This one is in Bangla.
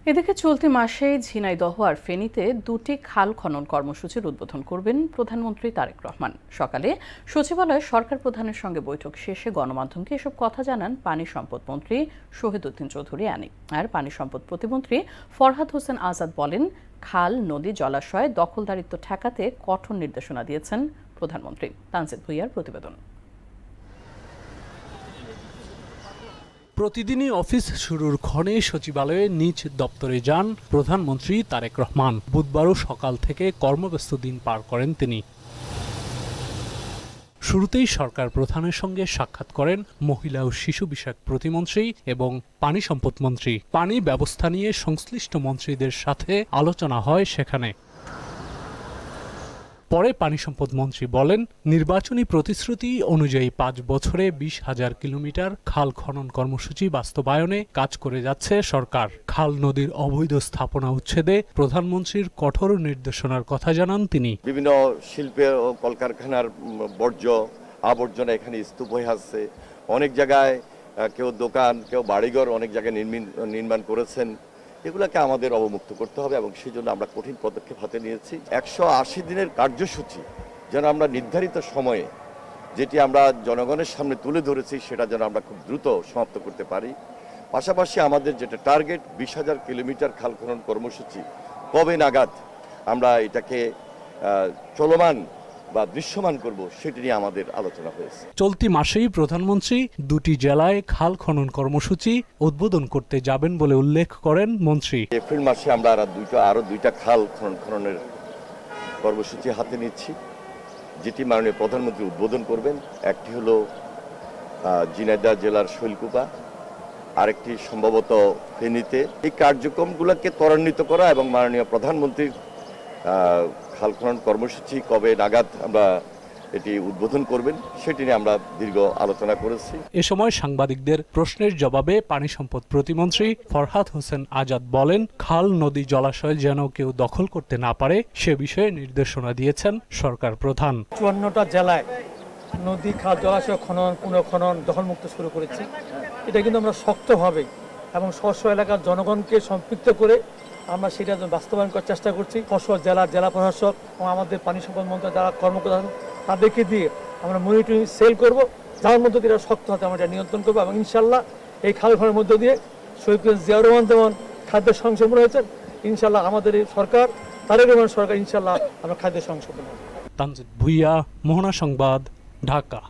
এদিকে চলতি মাসে ঝিনাইদহ আর ফেনীতে দুটি খাল খনন কর্মসূচির উদ্বোধন করবেন প্রধানমন্ত্রী তারেক রহমান। সকালে সচিবালয়ে সরকার প্রধানের সঙ্গে বৈঠক শেষে গণমাধ্যমকে এসব কথা জানান পানি সম্পদ মন্ত্রী শহীদউদ্দিন চৌধুরী আনি। আর পানি সম্পদ প্রতিমন্ত্রী ফরহাদ হোসেন আজাদ বলেন, খাল, নদী, জলাশয় দখলদারিত্ব ঠেকাতে কঠোর নির্দেশনা দিয়েছেন প্রধানমন্ত্রী। তানজিদ ভুইয়ার প্রতিবেদন। প্রতিদিনই অফিস শুরুর ক্ষণে সচিবালয়ে নিজ দপ্তরে যান প্রধানমন্ত্রী তারেক রহমান। বুধবারও সকাল থেকে কর্মব্যস্ত দিন পার করেন তিনি। শুরুতেই সরকার প্রধানের সঙ্গে সাক্ষাৎ করেন মহিলা ও শিশু বিষয়ক প্রতিমন্ত্রী এবং পানি সম্পদ মন্ত্রী। পানি ব্যবস্থা নিয়ে সংশ্লিষ্ট মন্ত্রীদের সাথে আলোচনা হয় সেখানে। পরে পানি সম্পদ মন্ত্রী বলেন, নির্বাচনী প্রতিশ্রুতি অনুযায়ী 5 বছরে 20,000 কিলোমিটার খাল খনন কর্মসূচি বাস্তবায়নে কাজ করে যাচ্ছে সরকার। খাল, নদীর অবৈধ স্থাপনা উচ্ছেদে প্রধানমন্ত্রীর কঠোর নির্দেশনার কথা জানান তিনি। বিভিন্ন শিল্পে ও কলকারখানার বর্জ্য আবর্জনা এখানে স্তূপ হয়ে আসছে। অনেক জায়গায় কেউ দোকান, কেউ বাড়িঘর অনেক জায়গায় নির্মাণ করেছেন। এগুলোকে আমাদের অবমুক্ত করতে হবে এবং সেই জন্য আমরা কঠিন পদক্ষেপ হাতে নিয়েছি। 180 দিনের কার্যসূচি যেন আমরা নির্ধারিত সময়ে, যেটি আমরা জনগণের সামনে তুলে ধরেছি, সেটা যেন আমরা খুব দ্রুত সমাপ্ত করতে পারি। পাশাপাশি আমাদের যেটা টার্গেট 20,000 কিলোমিটার খাল খনন কর্মসূচি, কবে নাগাদ আমরা এটাকে চলমান বা দৃশ্যমান করব, সেটি নিয়ে আমাদের আলোচনা হয়েছে। চলতি মাসেই প্রধানমন্ত্রী দুটি জেলায় খাল খনন কর্মসূচি উদ্বোধন করতে যাবেন বলে উল্লেখ করেন মন্ত্রী। এপ্রিল মাসে আমরা আরো দুইটা খাল খননের কর্মসূচি হাতে নিচ্ছি, যেটি মাননীয় প্রধানমন্ত্রী উদ্বোধন করবেন। একটি হলো ঝিনাইদহ জেলার শৈলকুপা, আরেকটি সম্ভবত ফেনীতে। এই কার্যক্রমগুলোকে ত্বরান্বিত করা এবং মাননীয় প্রধানমন্ত্রীর খাল খনন কর্মসূচি কবে নাগাদ আমরা এটি উদ্বোধন করবেন, সেটি নিয়ে আমরা দীর্ঘ আলোচনা করেছি। এ সময় সাংবাদিকদের প্রশ্নের জবাবে পানি সম্পদ প্রতিমন্ত্রী ফরহাদ হোসেন আজাদ বলেন, খাল, নদী, জলাশয় যেন কেউ দখল করতে না পারে সে বিষয়ে নির্দেশনা দিয়েছেন সরকার প্রধান। 54টা জেলায় নদী, খাল, জলাশয় খনন, পুনঃখনন, দখলমুক্ত শুরু করেছি। এটা কিন্তু আমরা শক্তভাবে এবং স্ব এলাকার জনগণকে সম্পৃক্ত করে আমরা সেটা বাস্তবায়ন করার চেষ্টা করছি। জেলা প্রশাসক এবং আমাদের পানি সম্পদ মন্ত্রণালয় যারা কর্মকর্তা তাদেরকে দিয়ে আমরা মনিটরিং সেল করব, যার মধ্যে দিয়ে শক্ত হাতে আমরা এটা নিয়ন্ত্রণ করবো। এবং ইনশাল্লাহ এই খাল খননের মধ্য দিয়ে শহীদ জিয়াউর রহমান যেমন খাদ্যের সংশোধন হয়েছেন, ইনশাল্লাহ আমাদের এই সরকার, তারেক রহমান সরকার, ইনশাল্লাহ আমরা খাদ্যের সংশোধন। তানজিদ ভুইয়া, মোহনা সংবাদ, ঢাকা।